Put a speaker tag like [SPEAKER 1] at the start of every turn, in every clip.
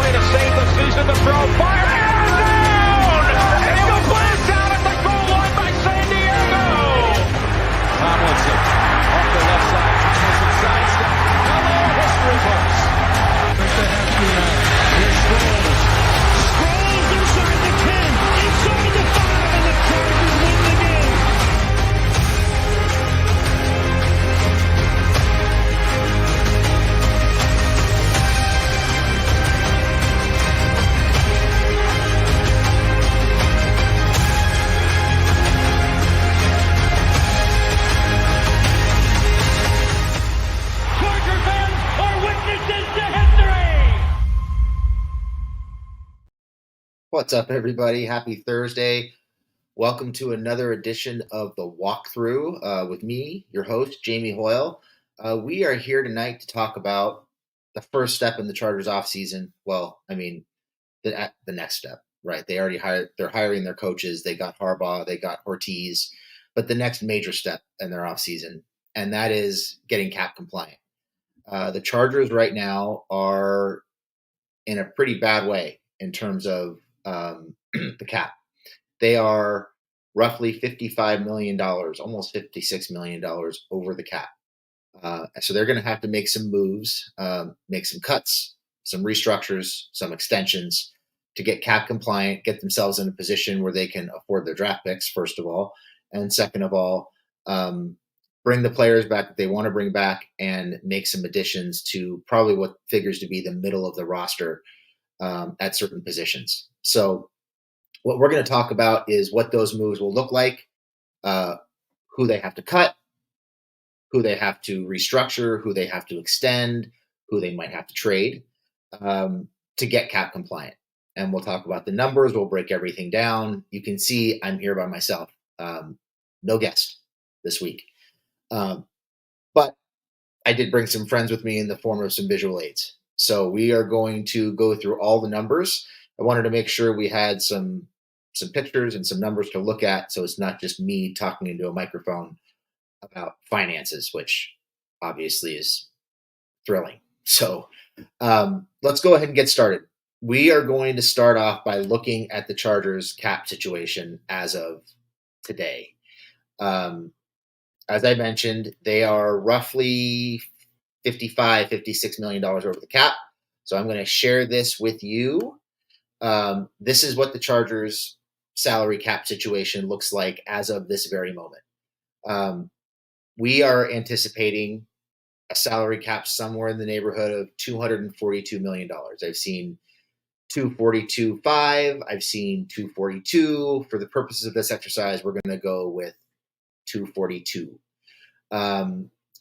[SPEAKER 1] way to save the season. The throw, fire, and down! And the blast down at the goal line by San Diego! Tomlinson, off the left side, Tomlinson sidestep. Hello, history books.
[SPEAKER 2] I think they have to now. Here's Sproles. Sproles inside the 10, inside the 5, and the Chargers win the game. Charger fans are witnesses to history.
[SPEAKER 3] What's up, everybody? Happy Thursday. Welcome to another edition of the Walkthrough with me, your host, Jamie Hoyle. We are here tonight to talk about the first step in the Chargers offseason. Well, I mean, the next step, right? They already they're hiring their coaches. They got Harbaugh, they got Ortiz, but the next major step in their offseason, and that is getting cap compliant. The Chargers right now are in a pretty bad way in terms of the cap. They are roughly $55 million, almost $56 million over the cap. So they're going to have to make some moves, make some cuts, some restructures, some extensions to get cap compliant, get themselves in a position where they can afford their draft picks, first of all. And second of all, bring the players back that they want to bring back and make some additions to probably what figures to be the middle of the roster at certain positions. So what we're going to talk about is what those moves will look like, who they have to cut, who they have to restructure, who they have to extend, who they might have to trade to get cap compliant. And we'll talk about the numbers. We'll break everything down. You can see I'm here by myself. No guest this week. But I did bring some friends with me in the form of some visual aids. So we are going to go through all the numbers. I wanted to make sure we had some pictures and some numbers to look at, so it's not just me talking into a microphone about finances, which obviously is thrilling. So let's go ahead and get started. We are going to start off by looking at the Chargers cap situation as of today. As I mentioned, they are roughly $56 million over the cap. So I'm going to share this with you. This is what the Chargers salary cap situation looks like as of this very moment. We are anticipating a salary cap somewhere in the neighborhood of $242 million. I've seen 242.5. I've seen 242. For the purposes of this exercise, we're going to go with 242.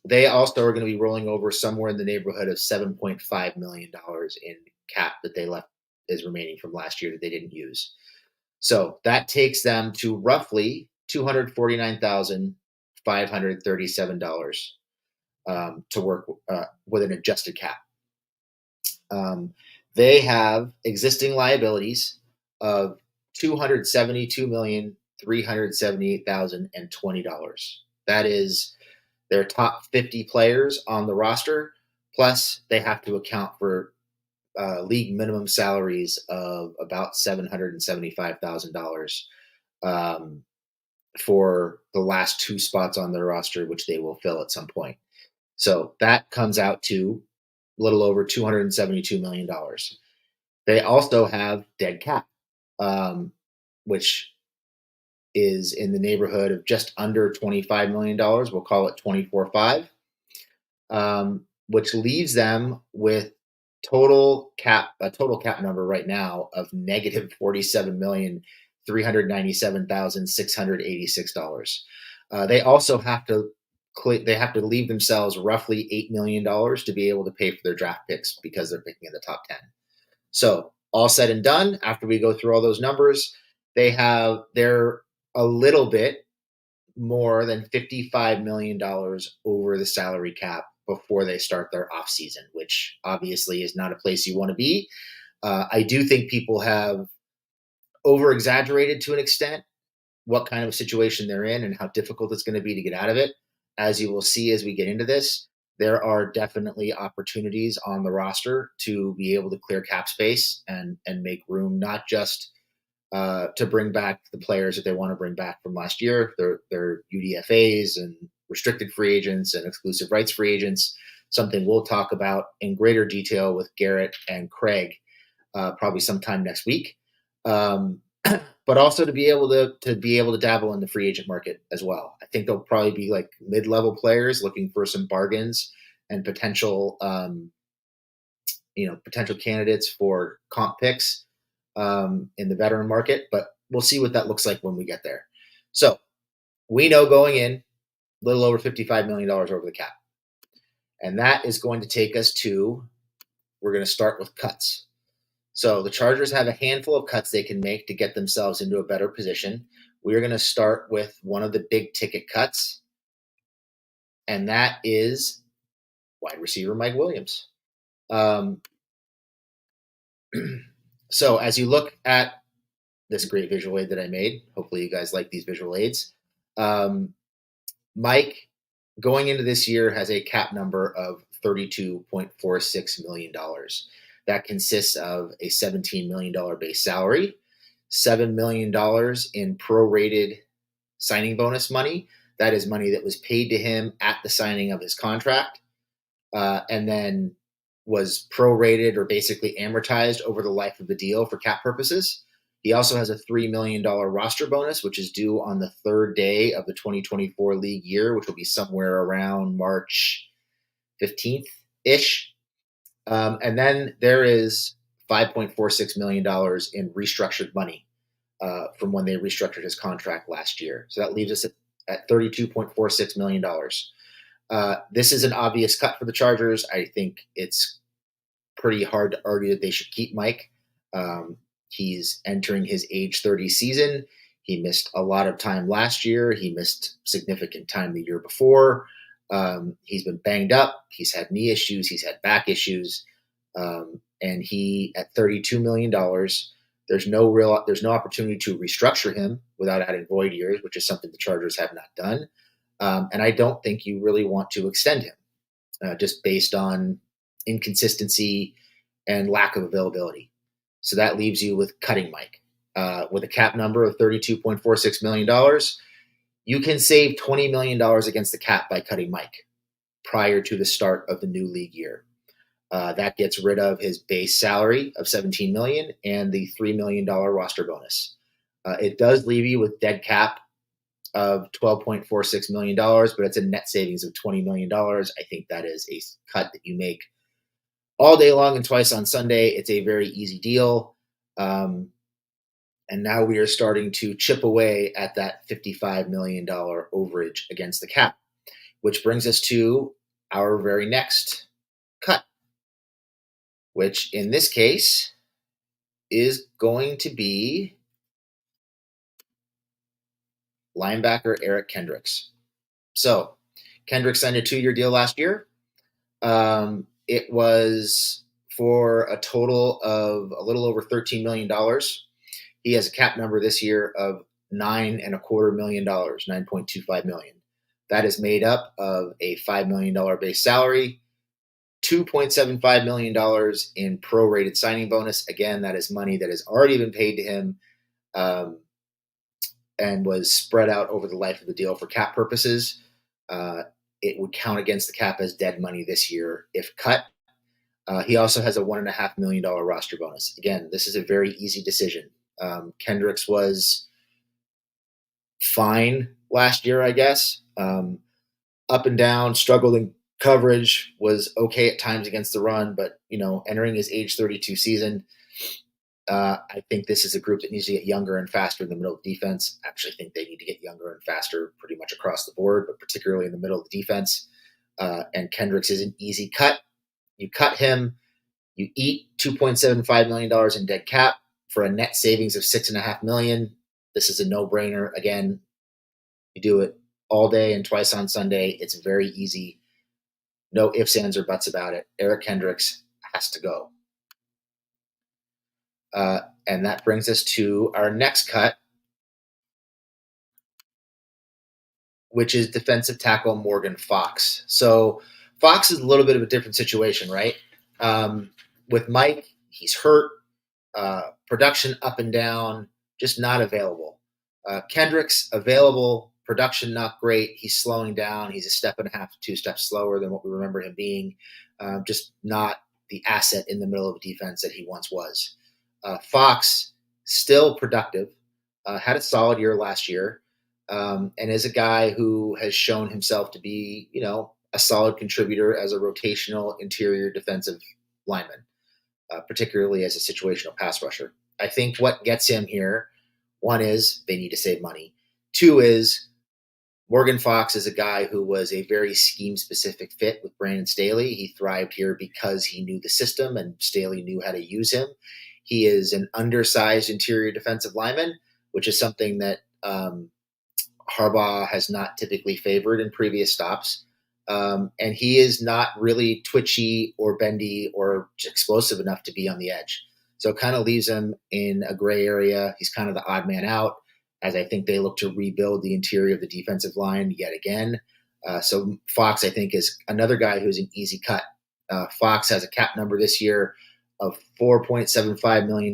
[SPEAKER 3] They also are going to be rolling over somewhere in the neighborhood of $7.5 million in cap that they left is remaining from last year that they didn't use. So that takes them to roughly $249,537 to work with an adjusted cap. They have existing liabilities of $272,378,020. That is their top 50 players on the roster, plus they have to account for league minimum salaries of about $775,000 for the last two spots on their roster, which they will fill at some point. So that comes out to a little over $272 million. They also have dead cap, which is in the neighborhood of just under $25 million. We'll call it $24.5, which leaves them with a total cap number right now of negative $47,397,686. They also have to leave themselves roughly $8 million to be able to pay for their draft picks because they're picking in the top 10. So all said and done, after we go through all those numbers, they're a little bit more than $55 million over the salary cap before they start their offseason, which obviously is not a place you want to be. I do think people have over-exaggerated to an extent what kind of situation they're in and how difficult it's going to be to get out of it. As you will see as we get into this, there are definitely opportunities on the roster to be able to clear cap space and make room, not just to bring back the players that they want to bring back from last year. They're UDFAs and restricted free agents and exclusive rights free agents, something we'll talk about in greater detail with Garrett and Craig probably sometime next week. But also to be able to dabble in the free agent market as well. I think they'll probably be like mid-level players looking for some bargains and potential potential candidates for comp picks in the veteran market, but we'll see what that looks like when we get there. So we know going in a little over $55 million over the cap. And that is going to take us to, we're going to start with cuts. So the Chargers have a handful of cuts they can make to get themselves into a better position. We're going to start with one of the big ticket cuts, and that is wide receiver Mike Williams. So as you look at this great visual aid that I made, hopefully you guys like these visual aids. Mike, going into this year, has a cap number of $32.46 million. That consists of a $17 million base salary, $7 million in prorated signing bonus money. That is money that was paid to him at the signing of his contract, and then was prorated or basically amortized over the life of the deal for cap purposes. He also has a $3 million roster bonus, which is due on the third day of the 2024 league year, which will be somewhere around March 15th-ish. And then there is $5.46 million in restructured money from when they restructured his contract last year. So that leaves us at $32.46 million. This is an obvious cut for the Chargers. I think it's pretty hard to argue that they should keep Mike. He's entering his age 30 season. He missed a lot of time last year. He missed significant time the year before. He's been banged up. He's had knee issues. He's had back issues. And he, at $32 million, there's no opportunity to restructure him without adding void years, which is something the Chargers have not done. And I don't think you really want to extend him just based on inconsistency and lack of availability. So that leaves you with cutting Mike. With a cap number of $32.46 million, you can save $20 million against the cap by cutting Mike prior to the start of the new league year. That gets rid of his base salary of $17 million and the $3 million roster bonus. It does leave you with dead cap of $12.46 million, but it's a net savings of $20 million. I think that is a cut that you make all day long and twice on Sunday. It's a very easy deal. And now we are starting to chip away at that $55 million overage against the cap, which brings us to our very next cut, which in this case is going to be linebacker Eric Kendricks. So Kendricks signed a 2-year deal last year. It was for a total of a little over $13 million. He has a cap number this year of $9.25 million, $9.25 million. That is made up of a $5 million base salary, $2.75 million in prorated signing bonus. Again, that is money that has already been paid to him and was spread out over the life of the deal for cap purposes. It would count against the cap as dead money this year if cut. He also has a $1.5 million roster bonus. Again, this is a very easy decision. Kendricks was fine last year, I guess. Up and down, struggled in coverage, was okay at times against the run, but entering his age 32 season, I think this is a group that needs to get younger and faster in the middle of the defense. I actually think they need to get younger and faster pretty much across the board, but particularly in the middle of the defense. And Kendricks is an easy cut. You cut him, you eat $2.75 million in dead cap for a net savings of $6.5 million. This is a no-brainer. Again, you do it all day and twice on Sunday. It's very easy. No ifs, ands, or buts about it. Eric Kendricks has to go. And that brings us to our next cut, which is defensive tackle Morgan Fox. So Fox is a little bit of a different situation, right? With Mike, he's hurt, production up and down, just not available. Kendricks available, production not great. He's slowing down. He's a step and a half to 2 steps slower than what we remember him being. Just not the asset in the middle of a defense that he once was. Fox, still productive, had a solid year last year, and is a guy who has shown himself to be, a solid contributor as a rotational interior defensive lineman, particularly as a situational pass rusher. I think what gets him here, one is they need to save money. Two is Morgan Fox is a guy who was a very scheme-specific fit with Brandon Staley. He thrived here because he knew the system and Staley knew how to use him. He is an undersized interior defensive lineman, which is something that Harbaugh has not typically favored in previous stops. And he is not really twitchy or bendy or explosive enough to be on the edge. So it kind of leaves him in a gray area. He's kind of the odd man out, as I think they look to rebuild the interior of the defensive line yet again. So Fox, I think, is another guy who's an easy cut. Fox has a cap number this year of $4.75 million.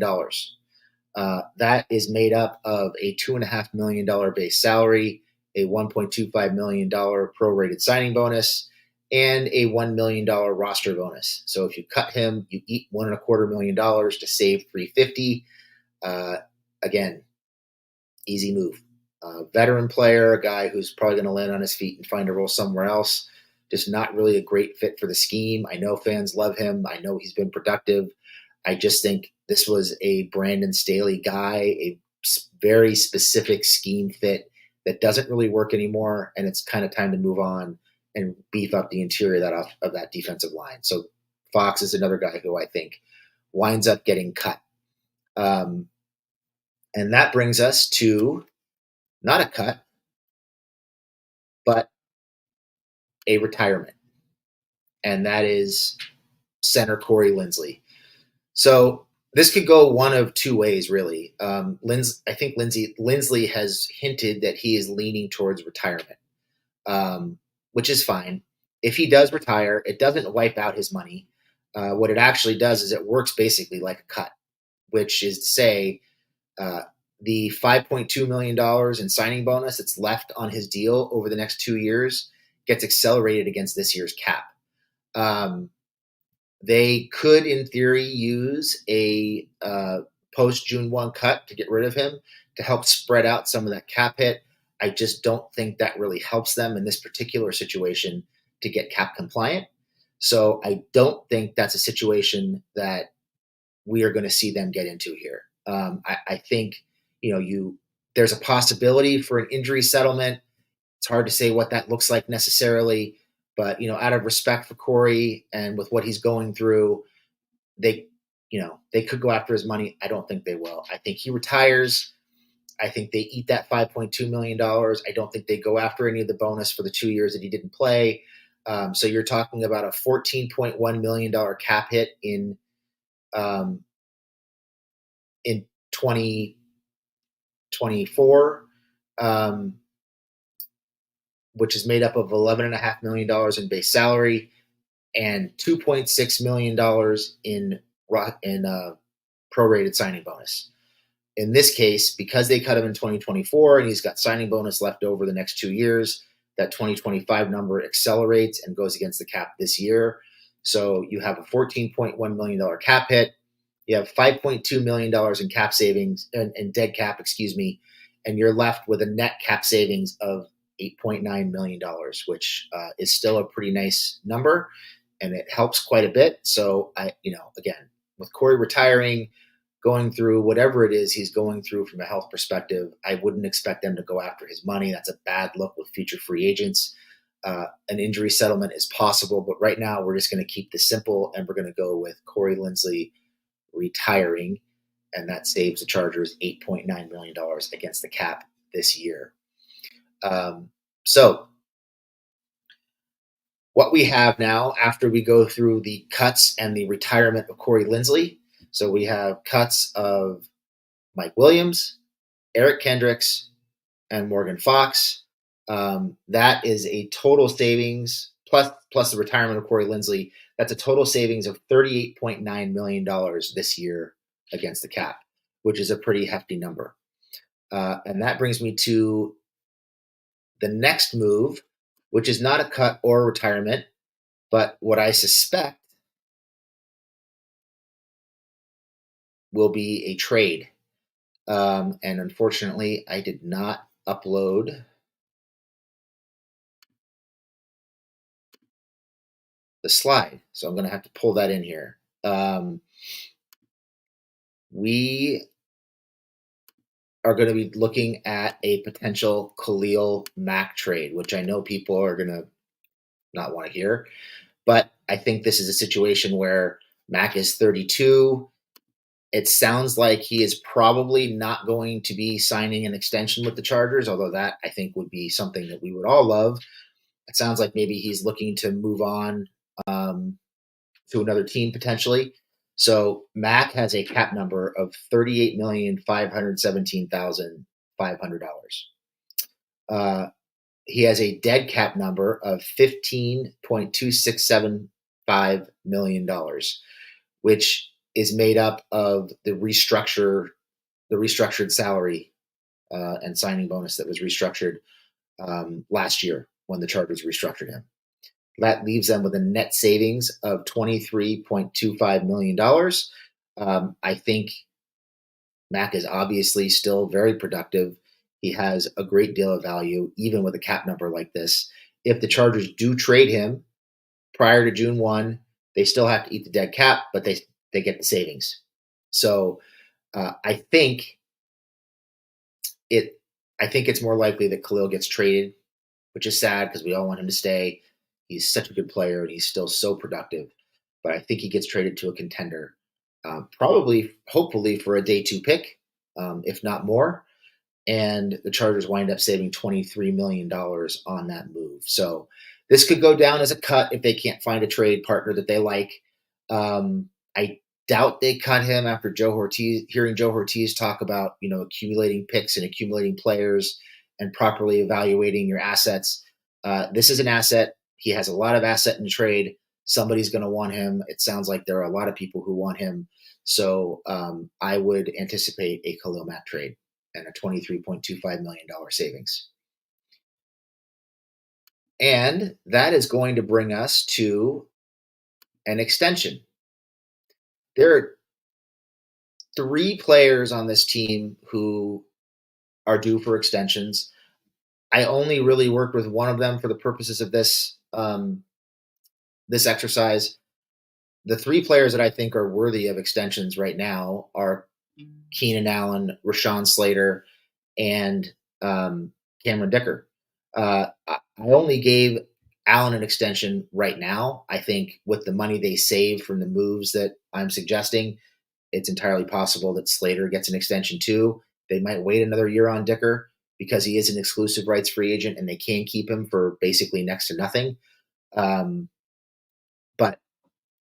[SPEAKER 3] That is made up of a $2.5 million base salary, a $1.25 million prorated signing bonus, and a $1 million roster bonus. So if you cut him, you eat $1.25 million to save $350. Again, easy move. Veteran player, a guy who's probably going to land on his feet and find a role somewhere else. Just not really a great fit for the scheme. I know fans love him. I know he's been productive. I just think this was a Brandon Staley guy, a very specific scheme fit that doesn't really work anymore, and it's kind of time to move on and beef up the interior of that defensive line. So Fox is another guy who I think winds up getting cut. And that brings us to not a cut, but a retirement. And that is center Corey Linsley. So this could go one of two ways, really. I think Linsley has hinted that he is leaning towards retirement, which is fine. If he does retire, it doesn't wipe out his money. What it actually does is it works basically like a cut, which is to say the $5.2 million in signing bonus that's left on his deal over the next 2 years gets accelerated against this year's cap. They could, in theory, use a post-June 1 cut to get rid of him to help spread out some of that cap hit. I just don't think that really helps them in this particular situation to get cap compliant. So I don't think that's a situation that we are going to see them get into here. I think, there's a possibility for an injury settlement. It's hard to say what that looks like necessarily. But, out of respect for Corey and with what he's going through, they could go after his money. I don't think they will. I think he retires. I think they eat that $5.2 million. I don't think they go after any of the bonus for the 2 years that he didn't play. So you're talking about a $14.1 million cap hit in 2024. Which is made up of $11.5 million in base salary and $2.6 million in prorated signing bonus. In this case, because they cut him in 2024 and he's got signing bonus left over the next 2 years, that 2025 number accelerates and goes against the cap this year. So you have a $14.1 million cap hit. You have $5.2 million in cap savings and dead cap, and you're left with a net cap savings of $8.9 million, which is still a pretty nice number, and it helps quite a bit. So again, with Corey retiring, going through whatever it is he's going through from a health perspective, I wouldn't expect them to go after his money. That's a bad look with future free agents. An injury settlement is possible, but right now we're just going to keep this simple, and we're going to go with Corey Linsley retiring, and that saves the Chargers $8.9 million against the cap this year. So what we have now after we go through the cuts and the retirement of Corey Linsley, so we have cuts of Mike Williams, Eric Kendricks, and Morgan Fox. That is a total savings plus the retirement of Corey Linsley, that's a total savings of $38.9 million this year against the cap, which is a pretty hefty number. And that brings me to the next move, which is not a cut or retirement, but what I suspect will be a trade. And unfortunately, I did not upload the slide, so I'm going to have to pull that in here. We are going to be looking at a potential Khalil Mack trade, which I know people are going to not want to hear, but I think this is a situation where Mack is 32. It sounds like he is probably not going to be signing an extension with the Chargers, although that I think would be something that we would all love. It sounds like maybe he's looking to move on to another team potentially. So Mack has a cap number of $38,517,500. He has a dead cap number of $15.2675 million, which is made up of the restructured salary and signing bonus that was restructured last year when the Chargers restructured him. That leaves them with a net savings of $23.25 million. I think Mack is obviously still very productive. He has a great deal of value, even with a cap number like this. If the Chargers do trade him prior to June 1, they still have to eat the dead cap, but they get the savings. So I think it's more likely that Khalil gets traded, which is sad because we all want him to stay. He's such a good player and he's still so productive. But I think he gets traded to a contender, hopefully for a day 2 pick, if not more. And the Chargers wind up saving $23 million on that move. So this could go down as a cut if they can't find a trade partner that they like. I doubt they cut him after hearing Joe Ortiz talk about, accumulating picks and accumulating players and properly evaluating your assets. This is an asset. He has a lot of asset in the trade. Somebody's going to want him. It sounds like there are a lot of people who want him. So I would anticipate a Khalil Mack trade and a $23.25 million savings. And that is going to bring us to an extension. There are 3 players on this team who are due for extensions. I only really worked with one of them for the purposes of this this exercise. The 3 players that I think are worthy of extensions right now are Keenan Allen, Rashawn Slater, and Cameron Dicker. I only gave Allen an extension right now. I think with the money they saved from the moves that I'm suggesting, it's entirely possible that Slater gets an extension too. They might wait another year on Dicker because he is an exclusive rights free agent and they can keep him for basically next to nothing. But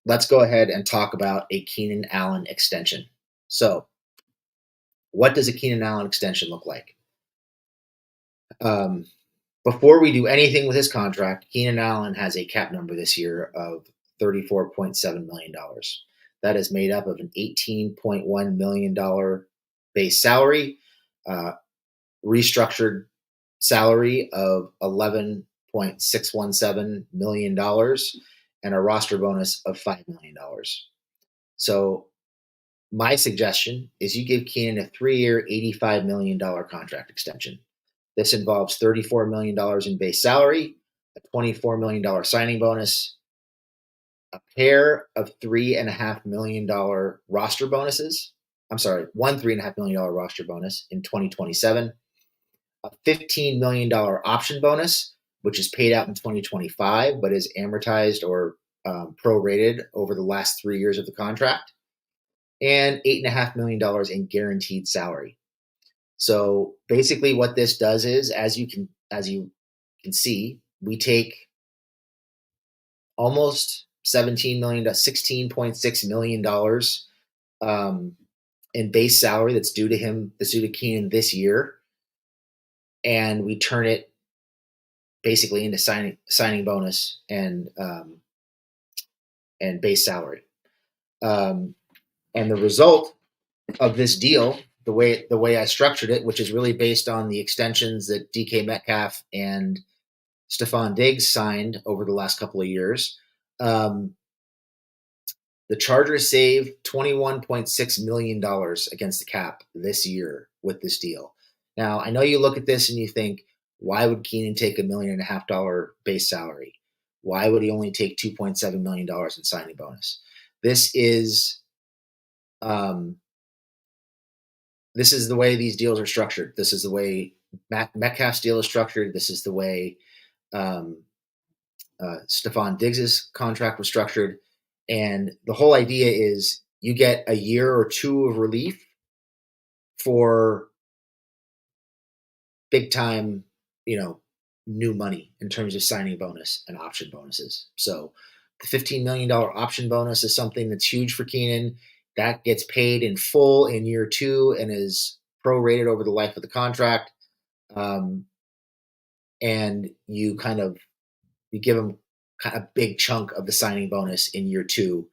[SPEAKER 3] let's go ahead and talk about a Keenan Allen extension. So what does a Keenan Allen extension look like? Before we do anything with his contract, Keenan Allen has a cap number this year of $34.7 million. That is made up of an $18.1 million base salary, restructured salary of $11.617 million, and a roster bonus of $5 million. So my suggestion is you give Keenan a 3-year, $85 million contract extension. This involves $34 million in base salary, a $24 million signing bonus, a pair of $3.5 million roster bonuses. I'm sorry, one $3.5 million roster bonus in 2027, a $15 million option bonus, which is paid out in 2025, but is amortized or prorated over the last 3 years of the contract, and $8.5 million in guaranteed salary. So basically what this does is, as you can see, we take almost $17 million to $16.6 million in base salary that's due to Keenan this year, and we turn it basically into signing bonus and base salary. And the result of this deal, the way I structured it, which is really based on the extensions that DK Metcalf and Stephon Diggs signed over the last couple of years. The Chargers saved $21.6 million against the cap this year with this deal. Now, I know you look at this and you think, why would Keenan take $1.5 million base salary? Why would he only take $2.7 million in signing bonus? This is the way these deals are structured. This is the way Metcalf's deal is structured. This is the way Stephon Diggs' contract was structured. And the whole idea is you get a year or two of relief for big time, new money in terms of signing bonus and option bonuses. So the $15 million option bonus is something that's huge for Keenan. That gets paid in full in year 2 and is prorated over the life of the contract. And you give him kind of big chunk of the signing bonus in year 2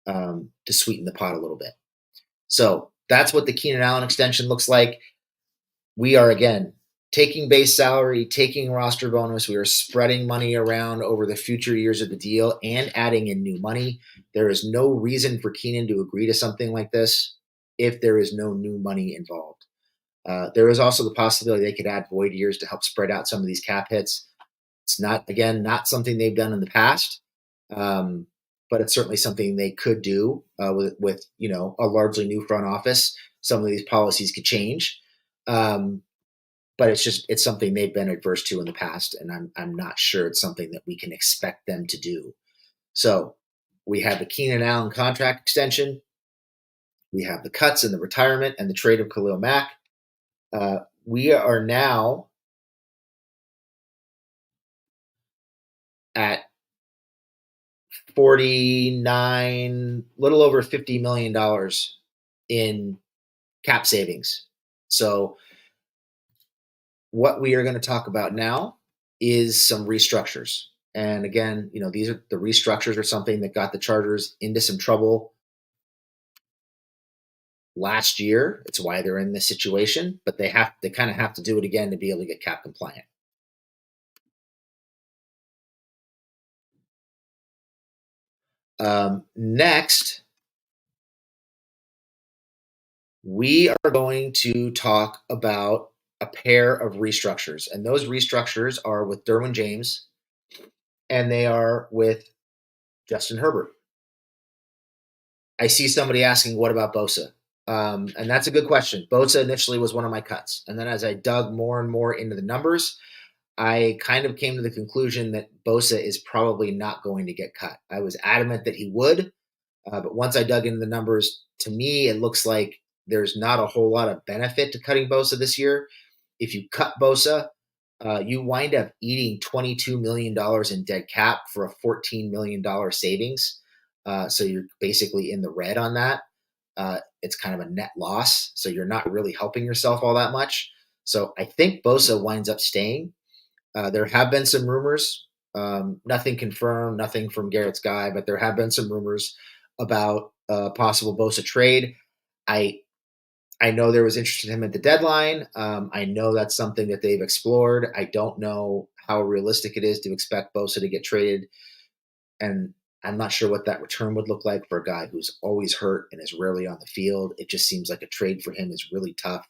[SPEAKER 3] to sweeten the pot a little bit. So that's what the Keenan Allen extension looks like. We are, again, taking base salary, taking roster bonus. We are spreading money around over the future years of the deal and adding in new money. There is no reason for Keenan to agree to something like this if there is no new money involved. There is also the possibility they could add void years to help spread out some of these cap hits. It's not something they've done in the past, but it's certainly something they could do with a largely new front office. Some of these policies could change, but it's something they've been adverse to in the past, and I'm not sure it's something that we can expect them to do. So we have the Keenan Allen contract extension, we have the cuts and the retirement and the trade of Khalil Mack. We are now at little over $50 million in cap savings. So what we are going to talk about now is some restructures. And again, these are the restructures are something that got the Chargers into some trouble last year. It's why they're in this situation, but they kind of have to do it again to be able to get cap compliant. Next, we are going to talk about a pair of restructures, and those restructures are with Derwin James and they are with Justin Herbert. I see somebody asking, what about Bosa? And that's a good question. Bosa initially was one of my cuts. And then as I dug more and more into the numbers, I kind of came to the conclusion that Bosa is probably not going to get cut. I was adamant that he would, but once I dug into the numbers, to me, it looks like there's not a whole lot of benefit to cutting Bosa this year. If you cut Bosa, you wind up eating $22 million in dead cap for a $14 million savings. So you're basically in the red on that. It's kind of a net loss. So you're not really helping yourself all that much. So I think Bosa winds up staying. There have been some rumors, nothing confirmed, nothing from Garrett's guy, but there have been some rumors about a possible Bosa trade. I know there was interest in him at the deadline. I know that's something that they've explored. I don't know how realistic it is to expect Bosa to get traded. And I'm not sure what that return would look like for a guy who's always hurt and is rarely on the field. It just seems like a trade for him is really tough,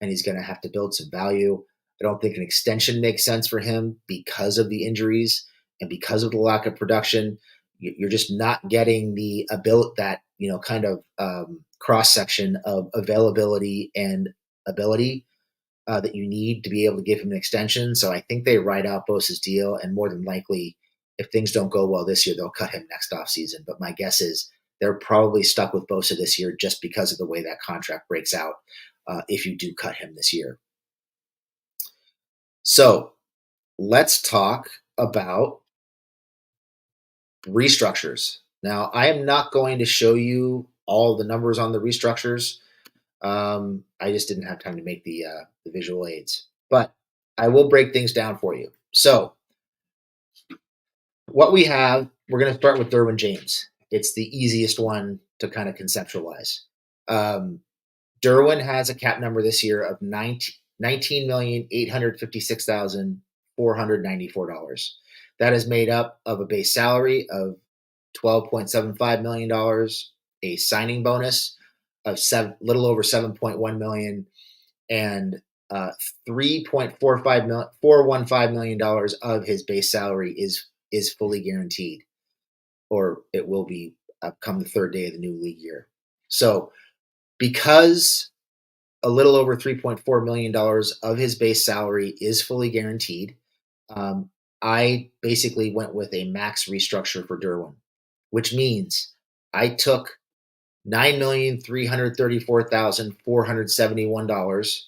[SPEAKER 3] and he's going to have to build some value. I don't think an extension makes sense for him because of the injuries and because of the lack of production. You're just not getting the ability, that kind of cross section of availability and ability that you need to be able to give him an extension. So I think they ride out Bosa's deal, and more than likely, if things don't go well this year, they'll cut him next offseason. But my guess is they're probably stuck with Bosa this year just because of the way that contract breaks out if you do cut him this year. So let's talk about restructures. Now, I am not going to show you all the numbers on the restructures. I just didn't have time to make the visual aids. But I will break things down for you. So what we have, we're going to start with Derwin James. It's the easiest one to kind of conceptualize. Derwin has a cap number this year of $19,856,494. That is made up of a base salary of $12.75 million, a signing bonus of little over $7.1 million, and $3.415 million of his base salary is fully guaranteed, or it will be come the third day of the new league year. So because a little over $3.4 million of his base salary is fully guaranteed, I basically went with a max restructure for Derwin, which means I took $9,334,471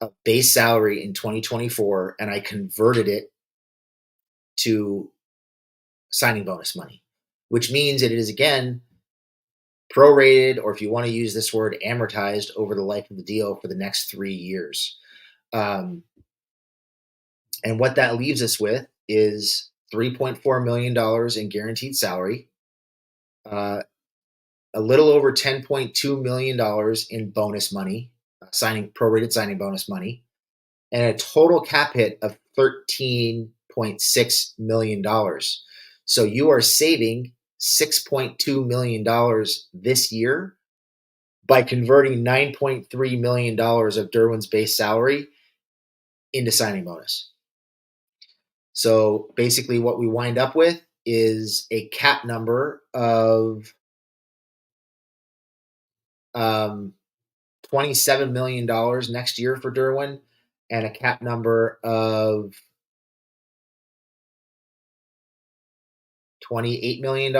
[SPEAKER 3] of base salary in 2024, and I converted it to signing bonus money, which means it is, again, prorated, or if you want to use this word, amortized over the life of the deal for the next 3 years. And what that leaves us with is $3.4 million in guaranteed salary, a little over $10.2 million in bonus money, prorated signing bonus money, and a total cap hit of $13.6 million. So you are saving $6.2 million this year by converting $9.3 million of Derwin's base salary into signing bonus. So basically what we wind up with is a cap number of $27 million next year for Derwin, and a cap number of $28 million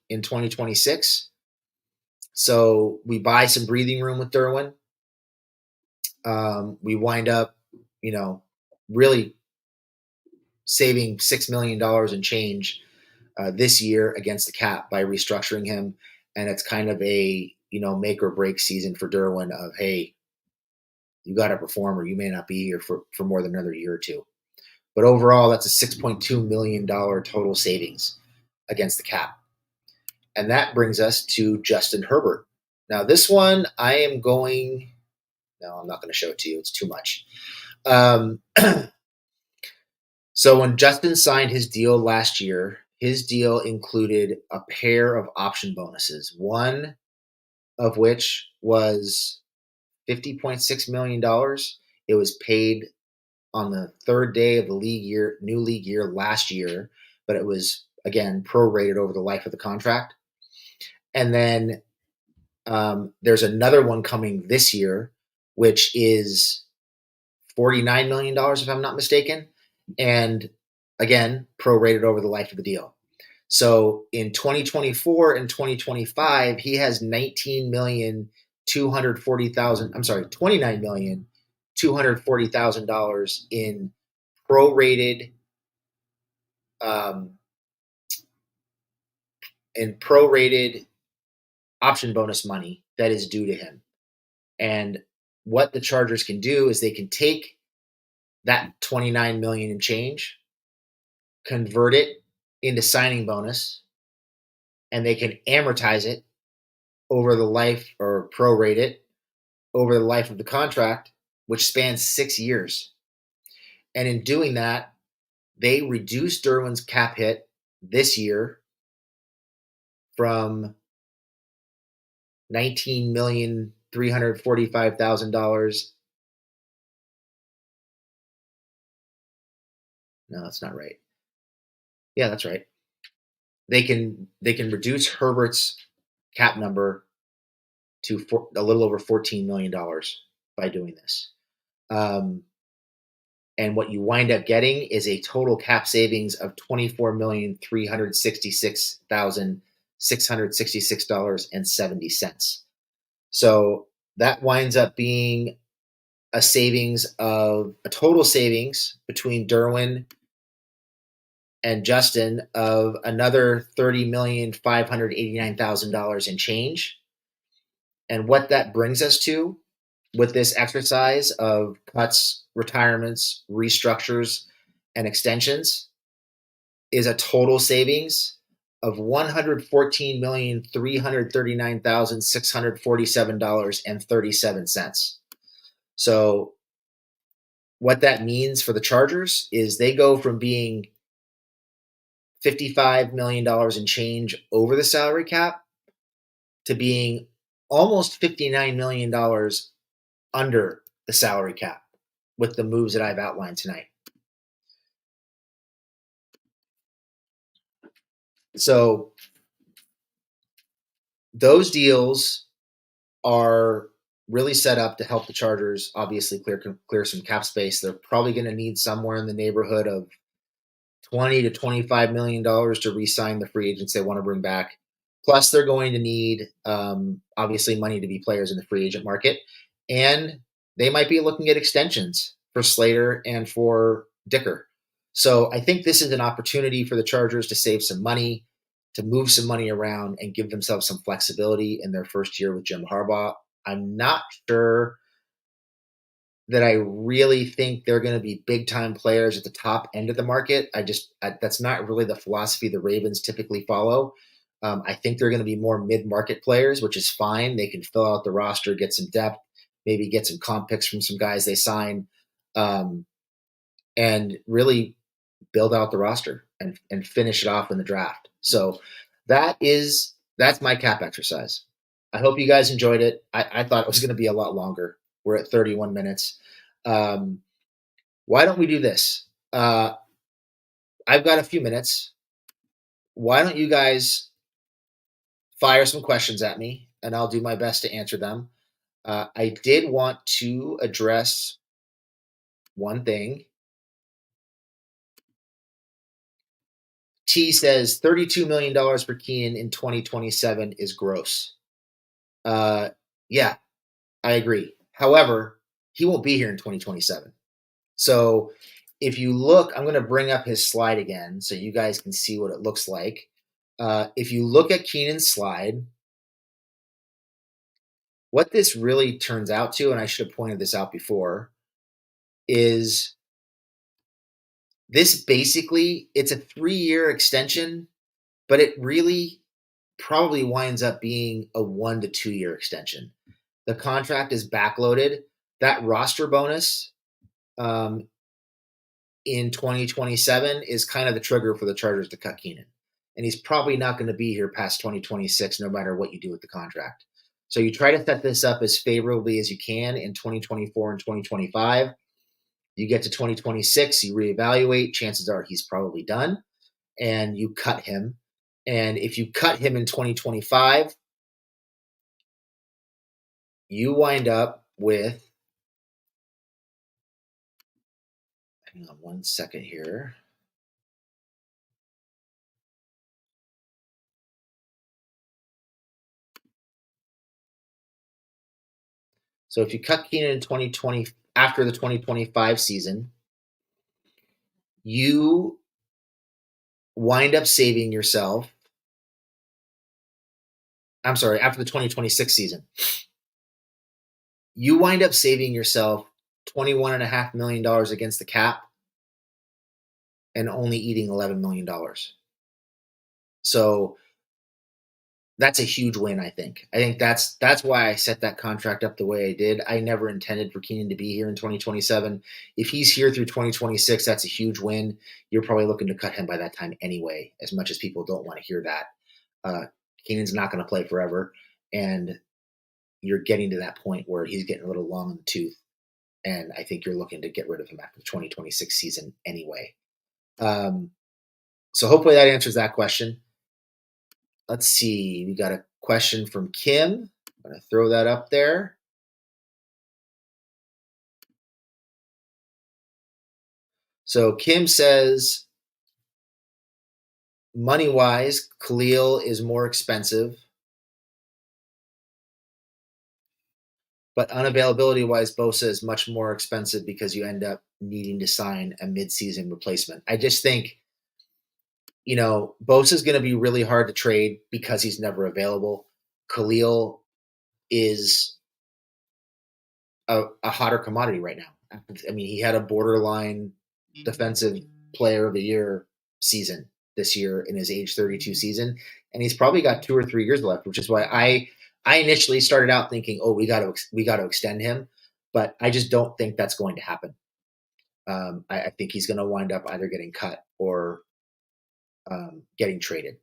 [SPEAKER 3] in 2026. So we buy some breathing room with Derwin. We wind up, really saving $6 million in change this year against the cap by restructuring him. And it's kind of a, make or break season for Derwin of, hey, you got to perform or you may not be here for more than another year or two. But overall, that's a $6.2 million total savings against the cap. And that brings us to Justin Herbert. Now, this one I'm not going to show it to you. It's too much. So when Justin signed his deal last year, his deal included a pair of option bonuses, one of which was $50.6 million. It was paid on the third day of the new league year last year, but it was, again, prorated over the life of the contract. And then there's another one coming this year, which is $49 million, if I'm not mistaken. And again, prorated over the life of the deal. So in 2024 and 2025, he has $29,240,000 in prorated option bonus money that is due to him. And what the Chargers can do is they can take that $29 million in change, convert it into signing bonus, and they can amortize it over the life, or prorate it over the life of the contract, which spans 6 years. And in doing that, they reduce Derwin's cap hit this year from $19,345,000. No, that's not right. Yeah, that's right. They can reduce Herbert's cap number to a little over $14 million by doing this. And what you wind up getting is a total cap savings of $24,366,666.70. So that winds up being a total savings between Derwin and Justin of another $30,589,000 in change. And what that brings us to with this exercise of cuts, retirements, restructures, and extensions is a total savings of $114,339,647.37. So what that means for the Chargers is they go from being $55 million in change over the salary cap to being almost $59 million under the salary cap with the moves that I've outlined tonight. So those deals are really set up to help the Chargers obviously clear some cap space. They're probably going to need somewhere in the neighborhood of $20 to $25 million to re-sign the free agents they want to bring back. Plus, they're going to need obviously money to be players in the free agent market, and they might be looking at extensions for Slater and for Dicker. So I think this is an opportunity for the Chargers to save some money, to move some money around, and give themselves some flexibility in their first year with Jim Harbaugh. I'm not sure that I really think they're going to be big-time players at the top end of the market. That's not really the philosophy the Ravens typically follow. I think they're going to be more mid-market players, which is fine. They can fill out the roster, get some depth, maybe get some comp picks from some guys they sign, and really build out the roster and finish it off in the draft. So that's my cap exercise. I hope you guys enjoyed it. I thought it was going to be a lot longer. We're at 31 minutes. Why don't we do this? I've got a few minutes. Why don't you guys fire some questions at me, and I'll do my best to answer them. I did want to address one thing. T says $32 million for Keenan in 2027 is gross. Yeah, I agree. However, he won't be here in 2027. So if you look, I'm going to bring up his slide again so you guys can see what it looks like. If you look at Keenan's slide, what this really turns out to, and I should have pointed this out before, is this basically, it's a 3-year extension, but it really probably winds up being a 1 to 2 year extension. The contract is backloaded. That roster bonus in 2027 is kind of the trigger for the Chargers to cut Keenan. And he's probably not going to be here past 2026, no matter what you do with the contract. So you try to set this up as favorably as you can in 2024 and 2025. You get to 2026, you reevaluate. Chances are he's probably done, and you cut him. And if you cut him in 2025, you wind up with, hang on one second here. So if you cut Keenan in 2020, after the 2025 season, you wind up saving yourself. I'm sorry, after the 2026 season, you wind up saving yourself $21.5 million against the cap and only eating $11 million. So that's a huge win, I think. I think that's why I set that contract up the way I did. I never intended for Keenan to be here in 2027. If he's here through 2026, that's a huge win. You're probably looking to cut him by that time anyway, as much as people don't want to hear that. Keenan's not going to play forever, and you're getting to that point where he's getting a little long in the tooth, and I think you're looking to get rid of him after the 2026 season anyway. So hopefully that answers that question. Let's see. We got a question from Kim. I'm going to throw that up there. So Kim says, money-wise, Khalil is more expensive. But unavailability-wise, Bosa is much more expensive because you end up needing to sign a mid-season replacement. I just think, Bosa is going to be really hard to trade because he's never available. Khalil is a hotter commodity right now. I mean, he had a borderline defensive player of the year season this year in his age 32 season, and he's probably got 2 or 3 years left, which is why I initially started out thinking, oh, we got to extend him, but I just don't think that's going to happen. I think he's going to wind up either getting cut or getting traded.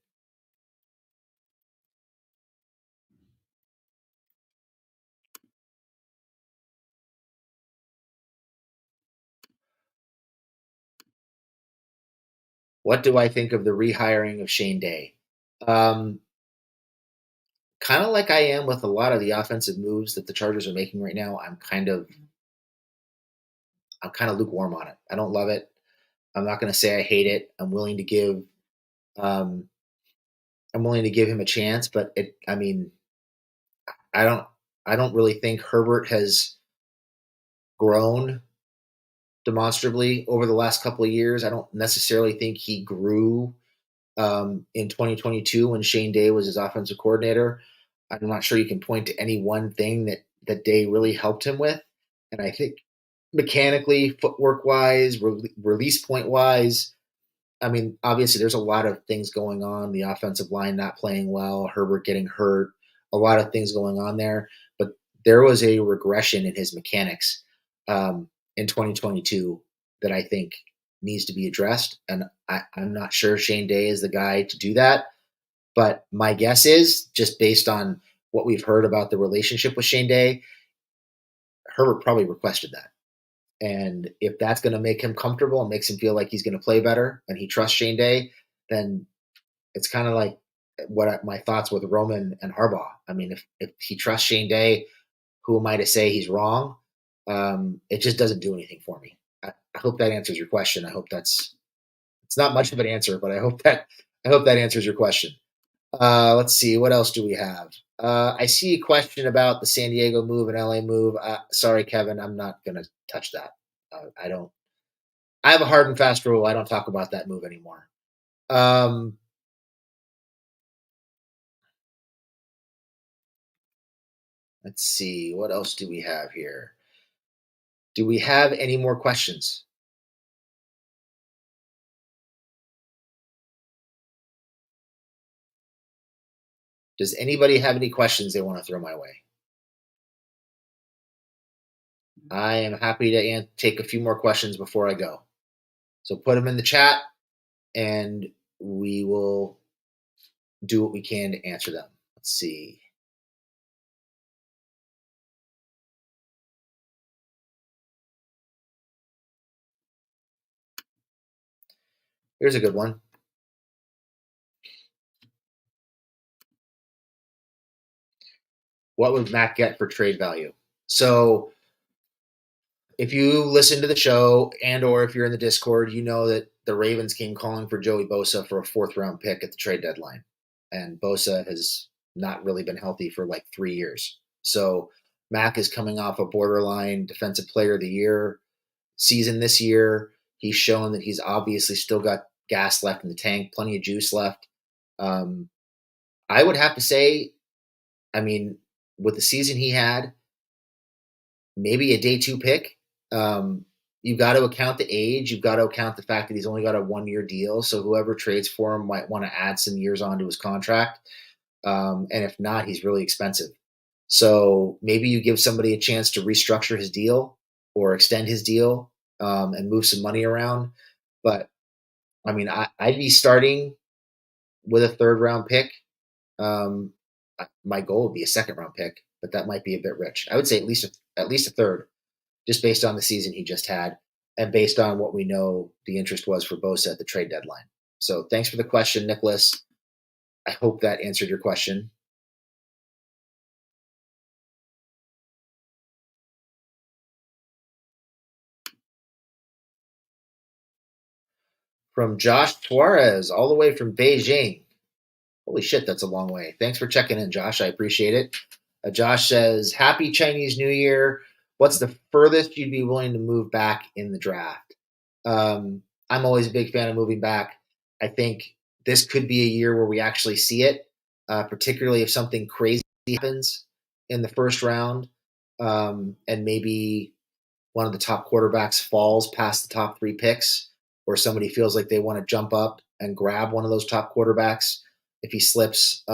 [SPEAKER 3] What do I think of the rehiring of Shane Day? Kind of like I am with a lot of the offensive moves that the Chargers are making right now. I'm kind of lukewarm on it. I don't love it. I'm not going to say I hate it. Um, I'm willing to give him a chance, but I don't really think Herbert has grown demonstrably over the last couple of years. I don't necessarily think he grew in 2022 when Shane Day was his offensive coordinator. I'm not sure you can point to any one thing that Day really helped him with. And I think mechanically, footwork wise, release point wise, obviously there's a lot of things going on. The offensive line not playing well, Herbert getting hurt, a lot of things going on there. But there was a regression in his mechanics in 2022 that I think needs to be addressed. And I'm not sure Shane Day is the guy to do that. But my guess is, just based on what we've heard about the relationship with Shane Day, Herbert probably requested that. And if that's going to make him comfortable and makes him feel like he's going to play better and he trusts Shane Day, then it's kind of like my thoughts with Roman and Harbaugh. If he trusts Shane Day, who am I to say he's wrong? It just doesn't do anything for me. I hope that answers your question. It's not much of an answer, but I hope that answers your question. Let's see, what else do we have? I see a question about the San Diego move and LA move. Sorry, Kevin, I'm not going to touch that. I have a hard and fast rule. I don't talk about that move anymore. Let's see, what else do we have here? Do we have any more questions? Does anybody have any questions they want to throw my way? I am happy to take a few more questions before I go. So put them in the chat and we will do what we can to answer them. Let's see. Here's a good one. What would Mack get for trade value? So if you listen to the show and or if you're in the Discord, you know that the Ravens came calling for Joey Bosa for a 4th round pick at the trade deadline. And Bosa has not really been healthy for like 3 years. So Mack is coming off a borderline defensive player of the year season this year. He's shown that he's obviously still got gas left in the tank, plenty of juice left. I would have to say, with the season he had, maybe a day 2 pick. You've got to account the age. You've got to account the fact that he's only got a 1-year deal. So whoever trades for him might want to add some years onto his contract. And if not, he's really expensive. So maybe you give somebody a chance to restructure his deal or extend his deal and move some money around. But I'd be starting with a 3rd round pick. My goal would be a 2nd round pick, but that might be a bit rich. I would say at least a 3rd, just based on the season he just had and based on what we know the interest was for Bosa at the trade deadline. So thanks for the question, Nicholas. I hope that answered your question. From Josh Suarez, all the way from Beijing. Holy shit, that's a long way. Thanks for checking in, Josh. I appreciate it. Josh says, Happy Chinese New Year. What's the furthest you'd be willing to move back in the draft? I'm always a big fan of moving back. I think this could be a year where we actually see it, particularly if something crazy happens in the 1st round and maybe one of the top quarterbacks falls past the top 3 picks, or somebody feels like they want to jump up and grab one of those top quarterbacks if he slips.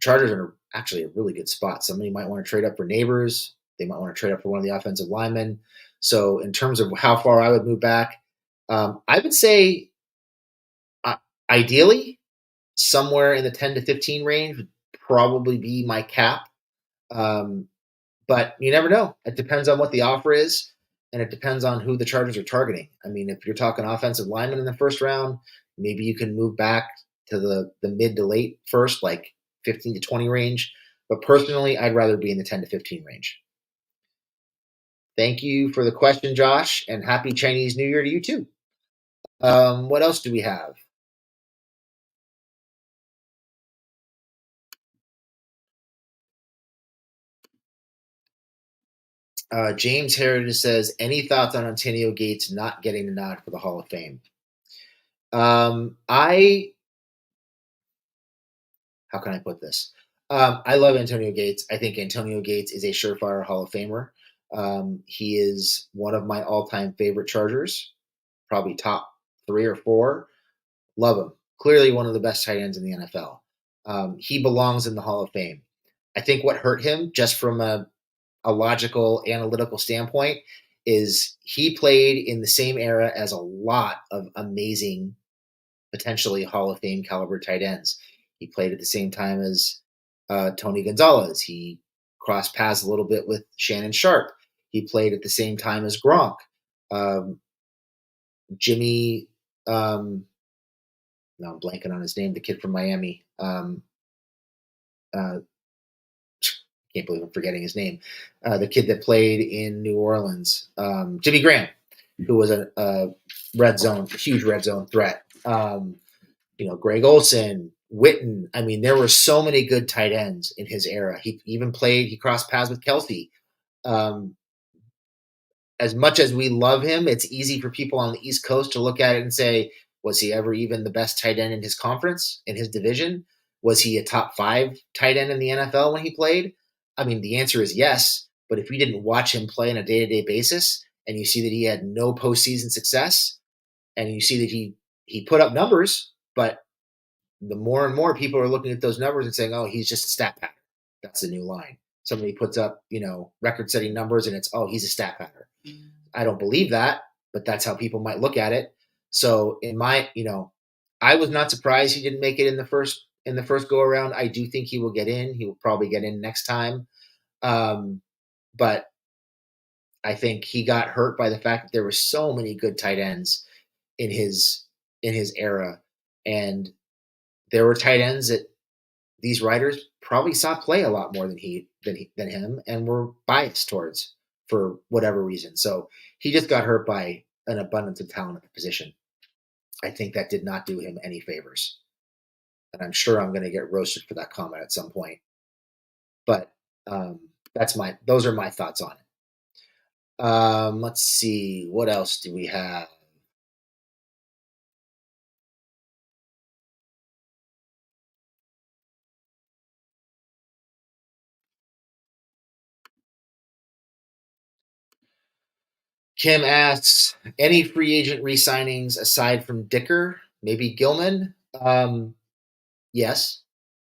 [SPEAKER 3] Chargers are actually a really good spot. Somebody might want to trade up for Neighbors. They might want to trade up for one of the offensive linemen. So in terms of how far I would move back, I would say ideally somewhere in the 10 to 15 range would probably be my cap. But you never know. It depends on what the offer is, and it depends on who the Chargers are targeting. I mean, if you're talking offensive lineman in the first round, maybe you can move back to the mid to late first, like 15 to 20 range. But personally, I'd rather be in the 10 to 15 range. Thank you for the question, Josh, and happy Chinese New Year to you too. What else do we have? James Heritage says, any thoughts on Antonio Gates not getting the nod for the Hall of Fame? How can I put this? I love Antonio Gates. I think Antonio Gates is a surefire Hall of Famer. He is one of my all-time favorite Chargers, probably top 3 or 4. Love him. Clearly one of the best tight ends in the NFL. He belongs in the Hall of Fame. I think what hurt him, just from a logical, analytical standpoint, is he played in the same era as a lot of amazing, potentially Hall of Fame caliber tight ends. He played at the same time as Tony Gonzalez. He crossed paths a little bit with Shannon Sharp. He played at the same time as Gronk. Jimmy, no, I'm blanking on his name, the kid from Miami. Can't believe I'm forgetting his name. The kid that played in New Orleans, Jimmy Graham, who was a huge red zone threat. Greg Olsen, Witten. I mean, there were so many good tight ends in his era. He crossed paths with Kelsey. As much as we love him, it's easy for people on the East Coast to look at it and say, was he ever even the best tight end in his conference, in his division? Was he a top 5 tight end in the NFL when he played? I mean, the answer is yes. But if you didn't watch him play on a day-to-day basis, and you see that he had no postseason success, and you see that he put up numbers, but the more and more people are looking at those numbers and saying, oh, he's just a stat pattern. That's the new line. Somebody puts up, record-setting numbers, and it's, oh, he's a stat pattern. I don't believe that, but that's how people might look at it. So I was not surprised he didn't make it in the first go around. I do think he will get in. He will probably get in next time. But I think he got hurt by the fact that there were so many good tight ends in his era, and there were tight ends that these writers probably saw play a lot more than him, and were biased towards for whatever reason. So he just got hurt by an abundance of talent at the position. I think that did not do him any favors, and I'm sure I'm going to get roasted for that comment at some point. But those are my thoughts on it. Let's see, what else do we have? Kim asks, any free agent re-signings aside from Dicker, maybe Gilman? Yes.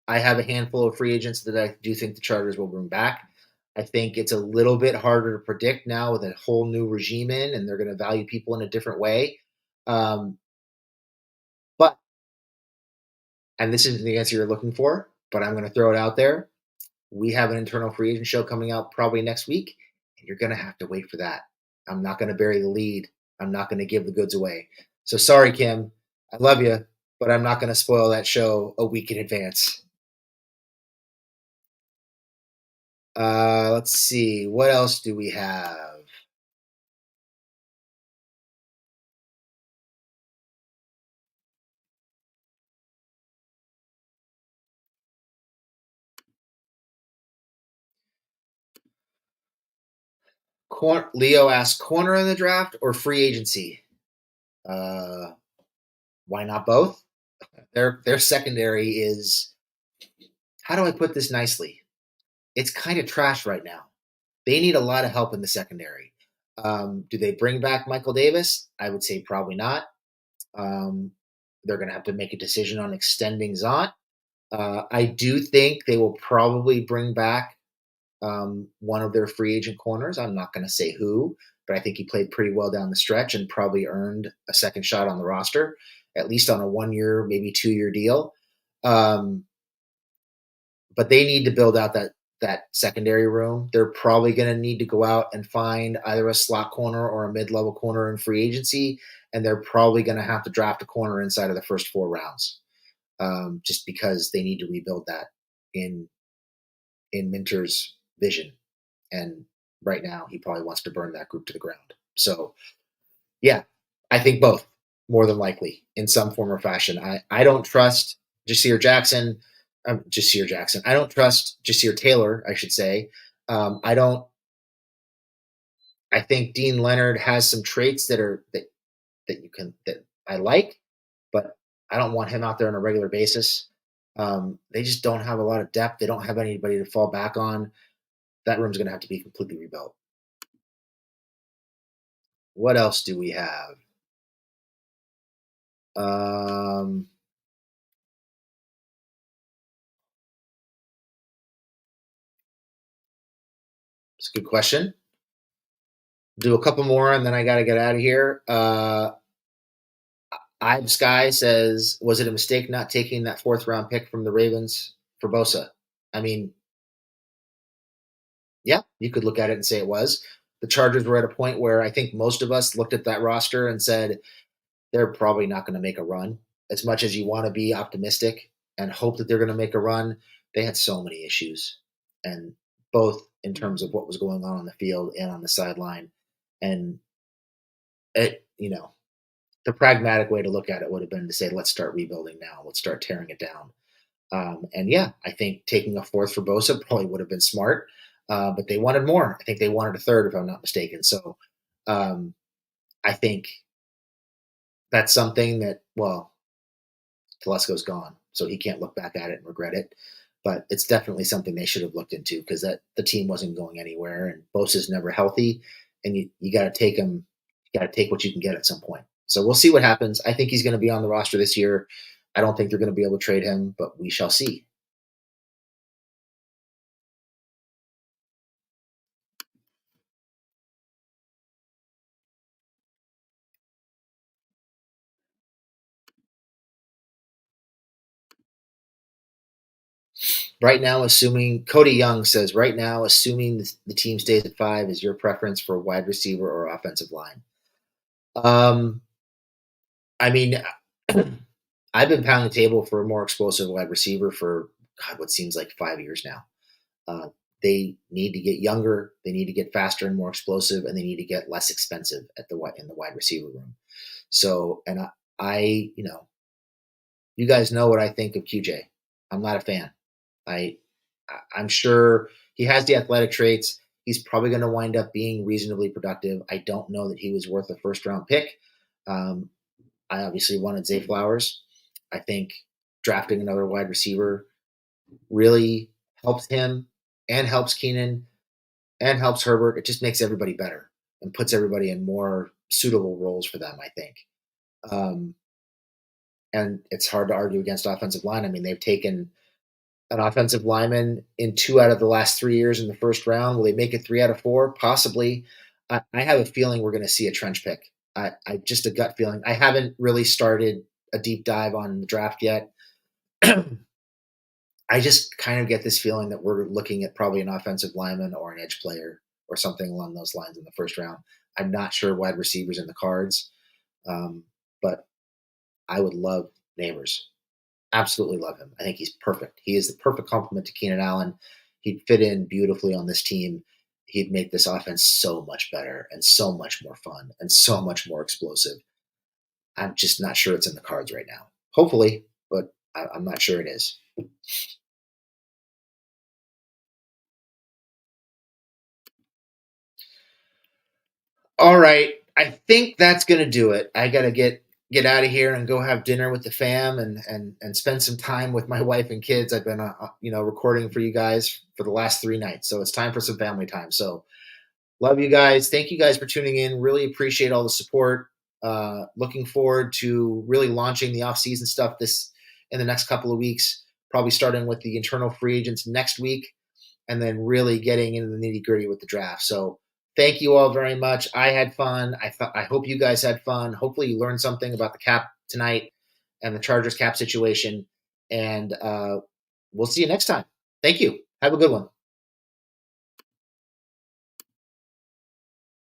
[SPEAKER 3] I have a handful of free agents that I do think the Chargers will bring back. I think it's a little bit harder to predict now with a whole new regime in, and they're going to value people in a different way. But, and this isn't the answer you're looking for, but I'm going to throw it out there. We have an internal free agent show coming out probably next week, and you're going to have to wait for that. I'm not going to bury the lead. I'm not going to give the goods away. So sorry, Kim. I love you, but I'm not going to spoil that show a week in advance. Let's see. What else do we have? Leo asks, corner in the draft or free agency? Why not both? Their secondary is, how do I put this nicely? It's kind of trash right now. They need a lot of help in the secondary. Do they bring back Michael Davis? I would say probably not. They're going to have to make a decision on extending Zont. I do think they will probably bring back one of their free agent corners. I'm not going to say who, but I think he played pretty well down the stretch and probably earned a second shot on the roster, at least on a 1 year, maybe 2 year deal. But they need to build out that secondary room. They're probably going to need to go out and find either a slot corner or a mid-level corner in free agency, and they're probably going to have to draft a corner inside of the first 4 rounds, just because they need to rebuild that in Minter's vision. And right now, he probably wants to burn that group to the ground. So, yeah, I think both, more than likely, in some form or fashion. I don't trust Jasir Jackson. I don't trust Jasir Taylor, I should say. I think Dean Leonard has some traits that I like, but I don't want him out there on a regular basis. They just don't have a lot of depth. They don't have anybody to fall back on. That room's going to have to be completely rebuilt. What else do we have? It's a good question. Do a couple more, and then I got to get out of here. Ives Guy says, was it a mistake not taking that 4th round pick from the Ravens for Bosa? I mean, yeah, you could look at it and say it was. The Chargers were at a point where I think most of us looked at that roster and said, they're probably not going to make a run. As much as you want to be optimistic and hope that they're going to make a run, they had so many issues, and both in terms of what was going on the field and on the sideline. And the pragmatic way to look at it would have been to say, let's start rebuilding now. Let's start tearing it down. And yeah, I think taking a 4th for Bosa probably would have been smart, but they wanted more. I think they wanted a 3rd, if I'm not mistaken. So I think that's something that, well, Telesco's gone, so he can't look back at it and regret it. But it's definitely something they should have looked into, because the team wasn't going anywhere, and Bosa's never healthy, and you got to take him. You got to take what you can get at some point. So we'll see what happens. I think he's going to be on the roster this year. I don't think they're going to be able to trade him, but we shall see. Right now, assuming Cody Young says, right now, assuming the team stays at 5, is your preference for wide receiver or offensive line? I mean, I've been pounding the table for a more explosive wide receiver for what seems like 5 years now. They need to get younger, they need to get faster and more explosive, and they need to get less expensive in the wide receiver room. So, and I you guys know what I think of QJ. I'm not a fan. I'm sure he has the athletic traits. He's probably going to wind up being reasonably productive. I don't know that he was worth a 1st round pick. I obviously wanted Zay Flowers. I think drafting another wide receiver really helps him and helps Keenan and helps Herbert. It just makes everybody better and puts everybody in more suitable roles for them, I think. And it's hard to argue against offensive line. I mean, they've taken an offensive lineman in 2 out of the last 3 years in the 1st round. Will they make it 3 out of 4? Possibly. I have a feeling we're going to see a trench pick. I just a gut feeling. I haven't really started a deep dive on the draft yet. I just kind of get this feeling that we're looking at probably an offensive lineman or an edge player or something along those lines in the 1st round. I'm not sure wide receivers in the cards, but I would love Neighbors. Absolutely love him. I think he's perfect. He is the perfect complement to Keenan Allen. He'd fit in beautifully on this team. He'd make this offense so much better and so much more fun and so much more explosive. I'm just not sure it's in the cards right now. Hopefully, but I'm not sure it is. All right. I think that's going to do it. I got to get out of here and go have dinner with the fam and spend some time with my wife and kids. I've been recording for you guys for the last 3 nights, so it's time for some family time. So Love you guys. Thank you guys for tuning in. Really appreciate all the support. Looking forward to really launching the offseason stuff in the next couple of weeks, probably starting with the internal free agents next week, and then really getting into the nitty-gritty with the draft. So thank you all very much. I had fun. I hope you guys had fun. Hopefully you learned something about the cap tonight and the Chargers cap situation. And we'll see you next time. Thank you. Have a good one.